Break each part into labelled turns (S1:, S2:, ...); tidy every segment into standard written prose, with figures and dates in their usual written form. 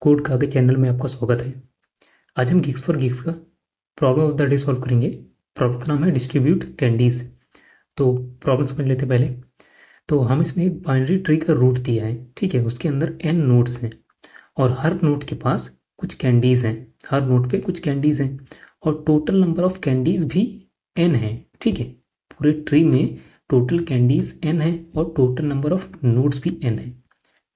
S1: Code का आगे channel में आपका स्वागत है। आज हम गीक्स फॉर गीक्स का problem of the day solve करेंगे। प्रॉब्लम का नाम है डिस्ट्रीब्यूट कैंडीज। तो प्रॉब्लम समझ लेते हैं पहले। तो हम इसमें एक बाइनरी ट्री का रूट दिया है, ठीक है। उसके अंदर n नोड्स हैं और हर नोड के पास कुछ कैंडीज हैं। हर नोड पे कुछ कैंडीज हैं और टोटल नंबर ऑफ कैंडीज भी n है, ठीक है। पूरे ट्री में टोटल कैंडीज n है और टोटल नंबर ऑफ नोड्स भी n है,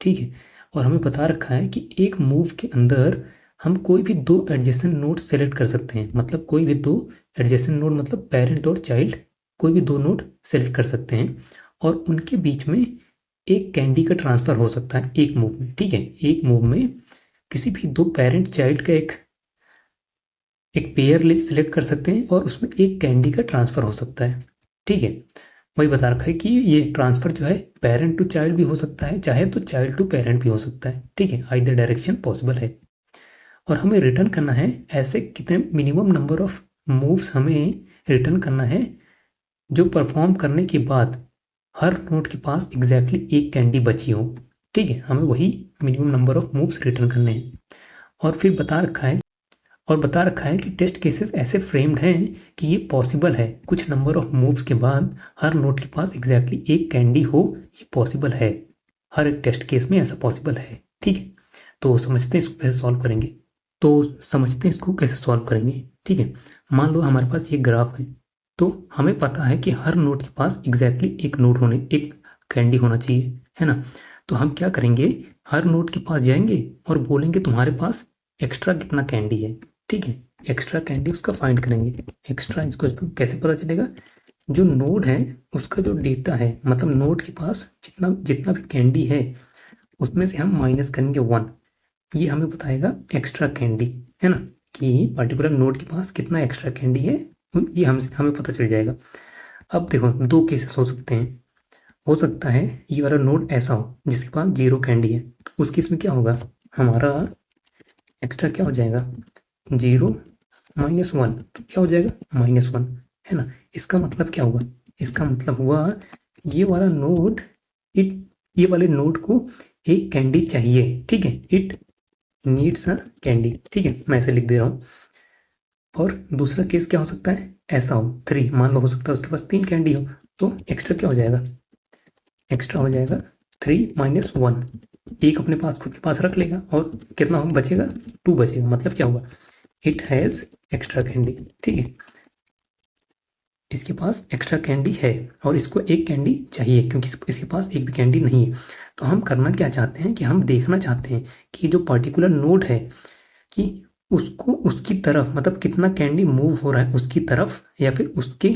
S1: ठीक है। और हमें बता रखा है कि एक मूव के अंदर हम कोई भी दो एडजेसेंट नोड सेलेक्ट कर सकते हैं। मतलब कोई भी दो एडजेसेंट नोड, मतलब पेरेंट और चाइल्ड, कोई भी दो नोड सेलेक्ट कर सकते हैं और उनके बीच में एक कैंडी का ट्रांसफर हो सकता है एक मूव में, ठीक है। एक मूव में किसी भी दो पेरेंट चाइल्ड का एक पेयर सेलेक्ट कर सकते हैं और उसमें एक कैंडी का ट्रांसफर हो सकता है, ठीक है। वही बता रखा है कि ये ट्रांसफर जो है पेरेंट टू चाइल्ड भी हो सकता है, चाहे तो चाइल्ड टू पेरेंट भी हो सकता है, ठीक है। आइदर डायरेक्शन पॉसिबल है। और हमें रिटर्न करना है ऐसे कितने मिनिमम नंबर ऑफ मूव्स हमें रिटर्न करना है जो परफॉर्म करने के बाद हर नोड के पास एग्जैक्टली एक कैंडी बची हो, ठीक है। हमें वही minimum number of moves return करने हैं। और बता रखा है कि टेस्ट केसेस ऐसे फ्रेम्ड हैं कि ये पॉसिबल है, कुछ नंबर ऑफ मूव्स के बाद हर नोड के पास एग्जैक्टली एक कैंडी हो, ये पॉसिबल है। हर एक टेस्ट केस में ऐसा पॉसिबल है, ठीक है। तो समझते हैं इसको कैसे सॉल्व करेंगे, ठीक है। मान लो हमारे पास ये ग्राफ है, तो हमें पता है कि हर नोड के पास एग्जैक्टली एक कैंडी होना चाहिए, है ना। तो हम क्या करेंगे, हर नोड के पास जाएंगे और बोलेंगे तुम्हारे पास एक्स्ट्रा कितना कैंडी है, ठीक है। एक्स्ट्रा कैंडी उसका फाइंड करेंगे। एक्स्ट्रा इसको कैसे पता चलेगा, जो नोड है उसका जो डेटा है, मतलब नोड के पास जितना जितना भी कैंडी है उसमें से हम माइनस करेंगे 1। ये हमें बताएगा एक्स्ट्रा कैंडी, है ना, कि पर्टिकुलर नोड के पास कितना एक्स्ट्रा कैंडी है, ये हमें पता चल जाएगा। अब देखो दो केसेस हो सकते हैं। हो सकता है ये वाला नोड ऐसा हो जिसके पास 0 कैंडी है, तो उस केस में क्या होगा, हमारा एक्स्ट्रा क्या हो जाएगा, 0 माइनस 1, तो क्या हो जाएगा -1, है ना। इसका मतलब क्या हुआ, इसका मतलब हुआ ये वाला नोड ये वाले नोड को एक कैंडी चाहिए, ठीक है। इट नीड्स अ कैंडी, ठीक है। मैं ऐसे लिख दे रहा हूँ। और दूसरा केस क्या हो सकता है, ऐसा हो 3, मान लो हो सकता है उसके पास 3 कैंडी हो, तो एक्स्ट्रा क्या हो जाएगा, एक्स्ट्रा हो जाएगा 3 माइनस 1। एक अपने पास खुद के पास रख लेगा और कितना बचेगा, 2 बचेगा। मतलब क्या हुआ, इट हैज़ एक्स्ट्रा कैंडी, ठीक है। इसके पास एक्स्ट्रा कैंडी है और इसको एक कैंडी चाहिए क्योंकि इसके पास एक भी कैंडी नहीं है। तो हम करना क्या चाहते हैं कि हम देखना चाहते हैं कि जो पर्टिकुलर नोड है कि उसको उसकी तरफ, मतलब कितना कैंडी मूव हो रहा है उसकी तरफ, या फिर उसके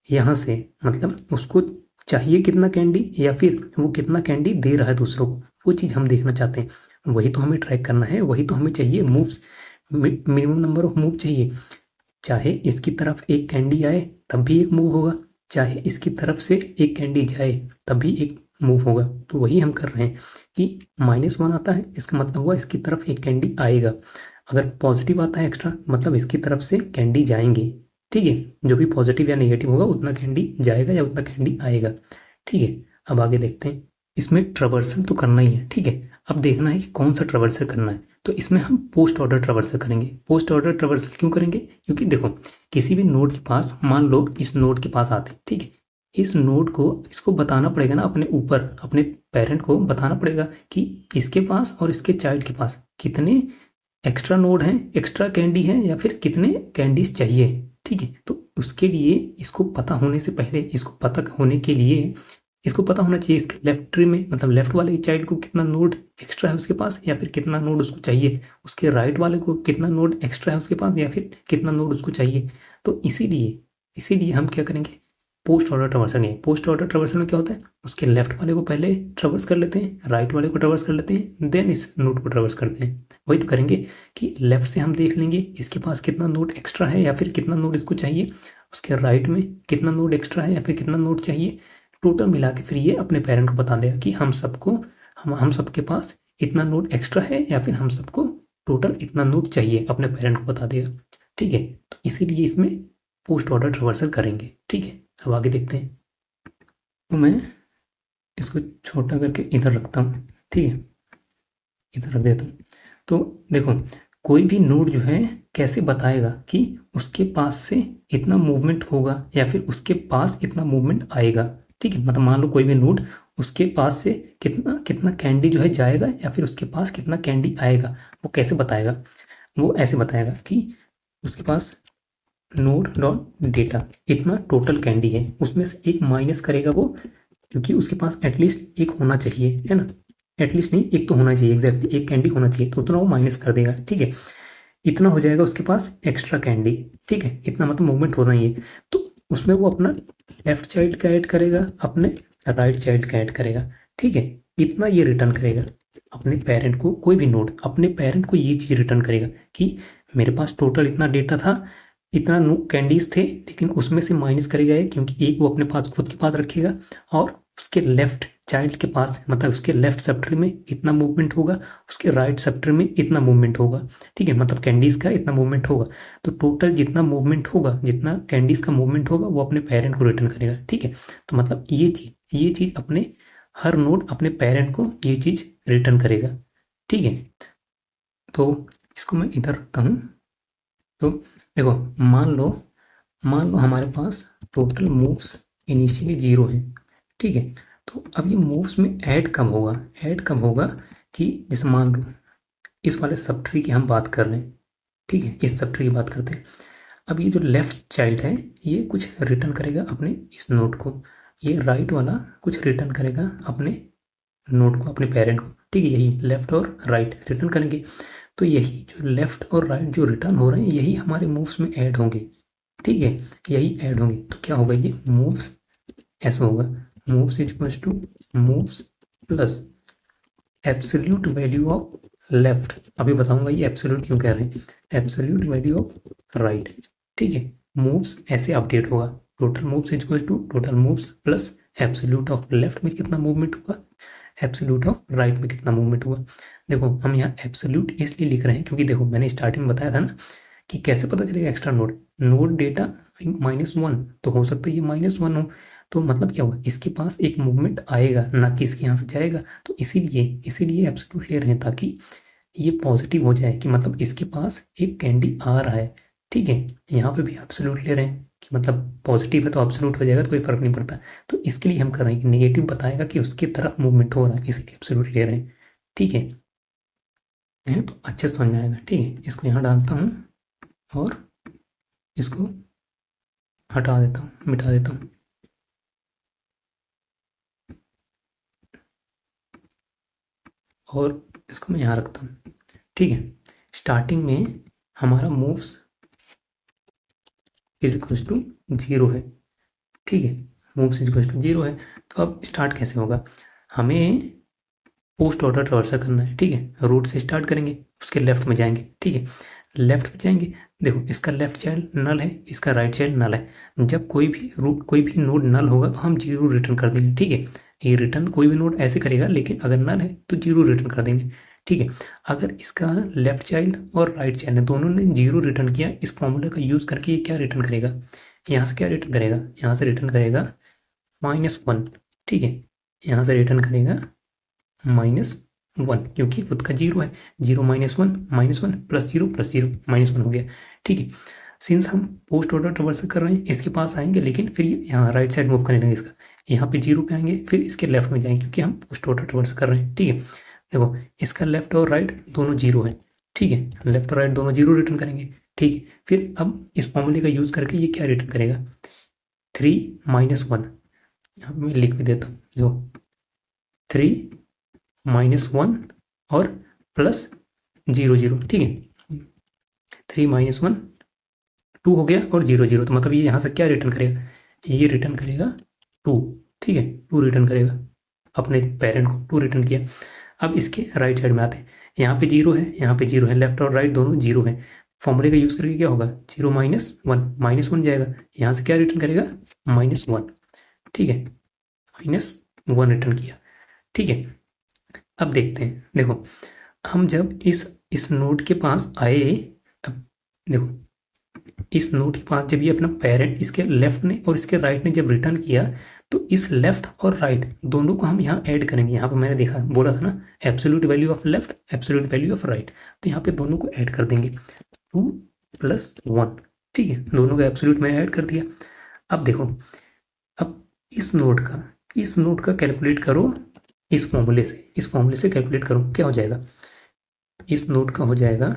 S1: यहाँ से, मतलब उसको चाहिए कितना कैंडी या फिर वो कितना कैंडी दे रहा है दूसरों को, वो चीज़ हम देखना चाहते हैं। वही तो हमें ट्रैक करना है, वही तो हमें चाहिए moves, minimum number of move चाहिए। चाहे इसकी तरफ एक कैंडी आए तब भी एक मूव होगा, चाहे इसकी तरफ से एक कैंडी जाए तब भी एक मूव होगा। तो वही हम कर रहे हैं कि -1 आता है, इसका मतलब हुआ इसकी तरफ एक कैंडी आएगा। अगर पॉजिटिव आता है एक्स्ट्रा, मतलब इसकी तरफ से कैंडी जाएंगे, ठीक है। जो भी पॉजिटिव या नेगेटिव होगा उतना कैंडी जाएगा या उतना कैंडी आएगा, ठीक है। अब आगे देखते हैं। इसमें ट्रवर्सल तो करना ही है, ठीक है। अब देखना है कि कौन सा ट्रवर्सल करना है। तो इसमें हम पोस्ट ऑर्डर ट्रवर्सल करेंगे। पोस्ट ऑर्डर ट्रवर्सल क्यों करेंगे, क्योंकि देखो किसी भी नोड के पास, मान लो इस नोड के पास आते हैं, ठीक है। इस नोड को इसको बताना पड़ेगा ना, अपने ऊपर अपने पेरेंट को बताना पड़ेगा कि इसके पास और इसके चाइल्ड के पास कितने एक्स्ट्रा नोड हैं, एक्स्ट्रा कैंडी हैं, या फिर कितने कैंडीज चाहिए, ठीक है। तो उसके लिए इसको पता होने से पहले, इसको पता होने के लिए इसको पता होना चाहिए इसके लेफ्ट ट्री में, मतलब लेफ्ट वाले चाइल्ड को कितना नोड एक्स्ट्रा है उसके पास या फिर कितना नोड उसको चाहिए, उसके राइट वाले को कितना नोड एक्स्ट्रा है उसके पास या फिर कितना नोड उसको चाहिए। तो इसीलिए हम क्या करेंगे, पोस्ट ऑर्डर ट्रवर्सल नहीं। पोस्ट ऑर्डर ट्रवर्सल में क्या होता है, उसके लेफ्ट वाले को पहले ट्रवर्स कर लेते हैं, राइट वाले को ट्रवर्स कर लेते हैं, देन इस नोड को ट्रवर्स करते हैं। वही तो करेंगे कि लेफ्ट से हम देख लेंगे इसके पास कितना नोड एक्स्ट्रा है या फिर कितना नोड इसको चाहिए, उसके राइट में कितना नोड एक्स्ट्रा है या फिर कितना नोड चाहिए, टोटल मिला के फिर ये अपने पेरेंट को बता देगा कि हम सबके पास इतना नोट एक्स्ट्रा है या फिर हम सबको टोटल इतना नोट चाहिए, अपने पेरेंट को बता देगा, ठीक है। तो इसीलिए इसमें पोस्ट ऑर्डर ट्रवर्सल करेंगे, ठीक है। अब आगे देखते हैं। तो मैं इसको छोटा करके इधर रखता हूँ, ठीक है, इधर रख देता हूँ। तो देखो, कोई भी नोड जो है कैसे बताएगा कि उसके पास से इतना मूवमेंट होगा या फिर उसके पास इतना मूवमेंट आएगा। ठीक है, मतलब मान लो कोई भी नोड, उसके पास से कितना कितना कैंडी जो है जाएगा या फिर उसके पास कितना कैंडी आएगा, वो कैसे बताएगा? वो ऐसे बताएगा कि उसके पास नोड डॉट डेटा इतना टोटल कैंडी है, उसमें से एक माइनस करेगा वो, क्योंकि उसके पास एटलीस्ट एक होना चाहिए, है ना? एटलीस्ट नहीं, एक तो होना चाहिए, एग्जैक्टली एक कैंडी होना चाहिए, तो उतना वो माइनस कर देगा। ठीक है, इतना हो जाएगा उसके पास एक्स्ट्रा कैंडी। ठीक है, इतना मतलब मूवमेंट होना ही है, तो उसमें वो अपना लेफ्ट चाइल्ड का ऐड करेगा, अपने राइट चाइल्ड का ऐड करेगा। ठीक है, इतना ये रिटर्न करेगा अपने पेरेंट को। कोई भी नोड अपने पेरेंट को ये चीज़ रिटर्न करेगा कि मेरे पास टोटल इतना डेटा था, इतना कैंडीज थे, लेकिन उसमें से माइनस करेगा ये, क्योंकि एक वो अपने पास खुद के पास रखेगा और उसके लेफ्ट चाइल्ड के पास, मतलब उसके लेफ्ट सेप्टर में इतना मूवमेंट होगा, उसके राइट सेप्टर में इतना मूवमेंट होगा। ठीक है, मतलब कैंडीज का इतना मूवमेंट होगा, तो टोटल जितना मूवमेंट होगा, जितना कैंडीज का मूवमेंट होगा, वो अपने पेरेंट को रिटर्न करेगा। ठीक है, तो मतलब ये चीज़ अपने हर नोड अपने पेरेंट को ये चीज़ रिटर्न करेगा। ठीक है, तो इसको मैं इधर रखता हूँ। तो देखो, मान लो हमारे पास टोटल मूव्स इनिशियली 0 है। ठीक है, तो अब ये मूव्स में ऐड कब होगा कि जैसे मान लो इस वाले सब ट्री की हम बात कर रहे हैं। ठीक है, इस सब ट्री की बात करते हैं। अब ये जो लेफ्ट चाइल्ड है, ये कुछ रिटर्न करेगा अपने इस नोड को, ये राइट वाला कुछ रिटर्न करेगा अपने नोड को, अपने पेरेंट को। ठीक है, यही लेफ्ट और राइट रिटर्न करेंगे, तो यही जो लेफ्ट और राइट जो रिटर्न हो रहे हैं, यही हमारे मूव्स में ऐड होंगे। ठीक है, यही ऐड होंगे, तो क्या होगा, ये मूव्स ऐसा होगा, moves is equals to moves plus absolute value of left. अभी बताऊंगा ये एब्सोल्यूट क्यों कह रहे हैं, एब्सोल्यूट वैल्यू ऑफ राइट। ठीक है, मूव्स ऐसे अपडेट होगा, total moves is equal to total moves plus absolute of left में कितना मूवमेंट होगा, एब्सोल्यूट ऑफ राइट में कितना मूवमेंट हुआ। देखो, हम यहाँ एब्सोल्यूट इसलिए लिख रहे हैं क्योंकि देखो मैंने स्टार्टिंग में बताया था ना कि कैसे पता चलेगा एक्स्ट्रा नोड डेटा -1, तो हो सकता है ये -1 हो, तो मतलब क्या हुआ, इसके पास एक मूवमेंट आएगा, ना कि इसके यहाँ से जाएगा। तो इसीलिए एब्सोल्यूट ले रहे हैं, ताकि ये पॉजिटिव हो जाए कि मतलब इसके पास एक कैंडी आ रहा है। ठीक है, यहाँ पे भी एब्सोल्यूट ले रहे हैं कि मतलब पॉजिटिव है तो एब्सोल्यूट हो जाएगा, तो कोई फर्क नहीं पड़ता। तो इसके लिए हम कर रहे हैं कि नेगेटिव बताएगा कि उसकी तरफ मूवमेंट हो रहा है, इसलिए एब्सोल्यूट ले रहे हैं। ठीक है, तो अच्छे से समझ में आएगा। ठीक है, इसको यहाँ डालता हूँ और इसको हटा देता हूँ, मिटा देता हूँ। और इसको मैं यहाँ रखता हूँ। ठीक है, स्टार्टिंग में हमारा मूव्स इज इक्वल टू 0 है। ठीक है, मूव्स इज इक्वल टू 0 है, तो अब स्टार्ट कैसे होगा, हमें पोस्ट ऑर्डर ट्रांसफर करना है। ठीक है, रूट से स्टार्ट करेंगे, उसके लेफ्ट में जाएंगे। ठीक है, लेफ्ट में जाएंगे, देखो इसका लेफ्ट चाइल्ड नल है, इसका राइट चाइल्ड नल है। जब कोई भी नोड नल होगा तो हम 0 रिटर्न कर देंगे। ठीक है, ये रिटर्न कोई भी नोड ऐसे करेगा, लेकिन अगर नल है तो 0 रिटर्न कर देंगे। ठीक है, अगर इसका लेफ्ट चाइल्ड और राइट चाइल्ड दोनों ने 0 रिटर्न किया, इस फॉर्मूले का यूज़ करके ये क्या रिटर्न करेगा, यहाँ से क्या रिटर्न करेगा, यहाँ से रिटर्न करेगा -1। ठीक है, यहाँ से रिटर्न करेगा -1, क्योंकि खुद का 0 है, 0 -1 +0 +0 -1 हो गया। ठीक है, सिंस हम पोस्ट ऑर्डर ट्रांसफर कर रहे हैं, इसके पास आएंगे, लेकिन फिर यहाँ राइट साइड मूव करने लगेंगे, इसका यहाँ पे 0 पे आएंगे, फिर इसके लेफ्ट में जाएंगे, क्योंकि हम पोस्ट ऑर्डर ट्रांसफर कर रहे हैं। ठीक है, देखो इसका लेफ्ट और राइट दोनों 0 है। ठीक है, लेफ्ट और राइट दोनों 0 रिटर्न करेंगे। ठीक है, फिर अब इस फॉर्मूले का यूज़ करके ये क्या रिटर्न करेगा, 3 -1, यहाँ पे मैं लिख भी देता हूँ, देखो 3 -1 और +0 ठीक है, 3 -1 2 हो गया और 0 0, तो मतलब ये यहाँ से क्या रिटर्न करेगा, ये रिटर्न करेगा 2। ठीक है, 2 रिटर्न करेगा, अपने पेरेंट को 2 रिटर्न किया। अब इसके राइट साइड में आते हैं, यहाँ पे 0 है, यहाँ पे 0 है, लेफ्ट और राइट दोनों 0 है। फॉर्मूले का यूज़ करके क्या होगा, 0 -1 जाएगा, यहाँ से क्या रिटर्न करेगा, -1। ठीक है, -1 रिटर्न किया। ठीक है, अब देखते हैं, देखो हम जब इस नोड के पास आए, अब देखो इस नोड के पास जब ये अपना पेरेंट इसके लेफ्ट ने और इसके राइट ने जब रिटर्न किया, तो इस लेफ्ट और राइट दोनों को हम यहाँ ऐड करेंगे। यहाँ पे मैंने देखा बोला था ना, absolute value of left, absolute value of right, तो यहाँ पे दोनों को ऐड कर देंगे 2 + 1। ठीक है, दोनों का एब्सोल्यूट मैंने ऐड कर दिया। अब देखो, अब इस नोट का कैलकुलेट करो इस फॉर्मूले से कैलकुलेट करो, क्या हो जाएगा। इस नोट का हो जाएगा,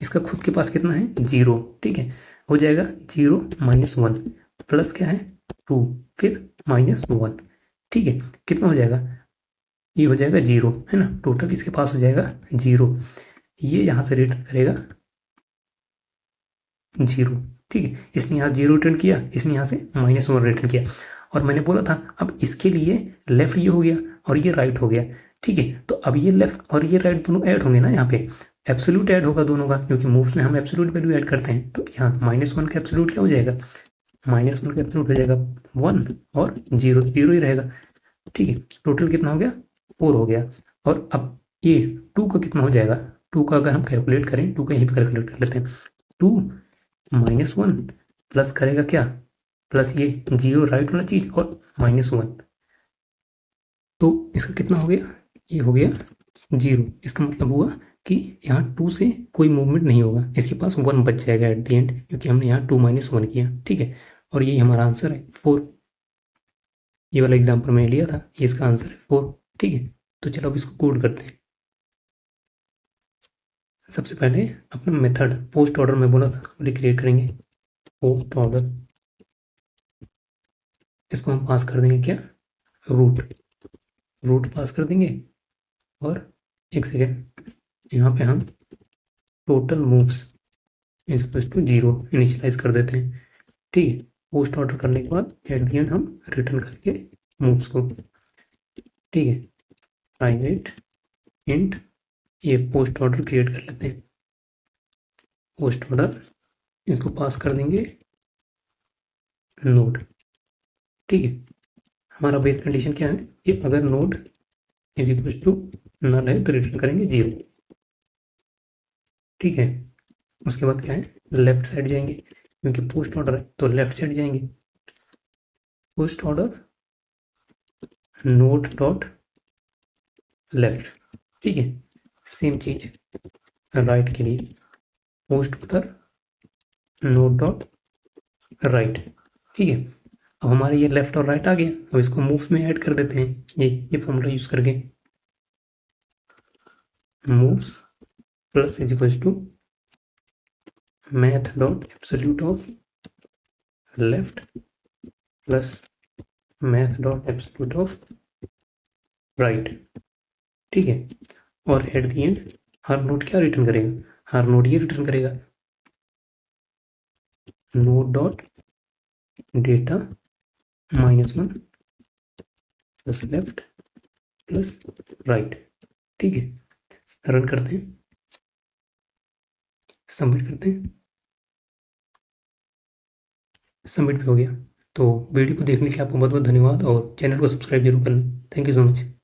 S1: इसका खुद के पास कितना है 0, ठीक है, हो जाएगा 0 - 1 प्लस क्या है 2 फिर -1, ठीक है, कितना हो जाएगा, ये हो जाएगा 0, है ना, टोटल इसके पास हो जाएगा 0। ये यहाँ से रिटर्न करेगा 0, ठीक है, इसने यहाँ 0 रिटर्न किया, इसने यहाँ से -1 रिटर्न किया। और मैंने बोला था अब इसके लिए लेफ्ट ये हो गया और ये राइट हो गया, ठीक है, तो अब ये लेफ्ट और ये राइट दोनों ऐड होंगे ना, यहाँ पे एब्सोल्यूट ऐड होगा दोनों का, क्योंकि मूव्स में हम एब्सोल्यूट वैल्यू ऐड करते हैं। तो यहाँ -1 का एब्सोल्यूट क्या हो जाएगा, -1 का एब्सोल्यूट हो जाएगा 1 और 0 0 ही रहेगा, ठीक है, टोटल कितना हो गया 4 हो गया। और अब ये 2 का कितना हो जाएगा, 2 का अगर हम कैलकुलेट करें, 2 का यहीं पर कैलकुलेट कर लेते हैं, 2 -1 प्लस करेगा क्या, प्लस ये 0 राइट वाला चीज और -1, तो इसका कितना हो गया, ये हो गया 0। इसका मतलब हुआ कि यहाँ 2 से कोई मूवमेंट नहीं होगा, इसके पास 1 बच जाएगा एट द एंड, क्योंकि हमने यहाँ 2 - 1 किया, ठीक है, और यही हमारा आंसर है 4। ये वाला एग्जाम्पल मैंने लिया था, ये इसका आंसर है 4, ठीक है। तो चलो अब इसको कोड करते हैं। सबसे पहले अपना मेथड पोस्ट ऑर्डर में बोला था वो क्रिएट करेंगे, पोस्ट ऑर्डर, इसको हम पास कर देंगे क्या, रूट पास कर देंगे। और एक सेकेंड, यहाँ पे हम total moves equals to 0 initialize कर देते हैं, ठीक है। पोस्ट ऑर्डर करने के बाद एट द एंड हम रिटर्न करके मूव्स को, ठीक है, प्राइवेट इंट, ये पोस्ट ऑर्डर क्रिएट कर लेते हैं, पोस्ट ऑर्डर, इसको पास कर देंगे नोड, ठीक है। हमारा बेस कंडीशन क्या है कि अगर node is equal to null है तो रिटर्न करेंगे 0, ठीक है। उसके बाद क्या है, लेफ्ट साइड जाएंगे, क्योंकि पोस्ट ऑर्डर है तो लेफ्ट साइड जाएंगे, post order node dot left, ठीक है। सेम चीज राइट के लिए, post order node dot right, ठीक है। अब हमारे ये लेफ्ट और राइट आ गया, अब इसको मूव्स में ऐड कर देते हैं, ये फॉर्मूला यूज करके, moves plus is equal to math dot absolute of left plus math dot absolute of right, ठीक है। और एट द एंड हर नोड क्या रिटर्न करेगा, हर नोड ये रिटर्न करेगा, node dot data -1 plus left plus right, ठीक है। रन करते हैं, सबमिट करते हैं, सबमिट भी हो गया। तो वीडियो को देखने के लिए आपको बहुत बहुत धन्यवाद और चैनल को सब्सक्राइब जरूर कर लें। Thank you so much.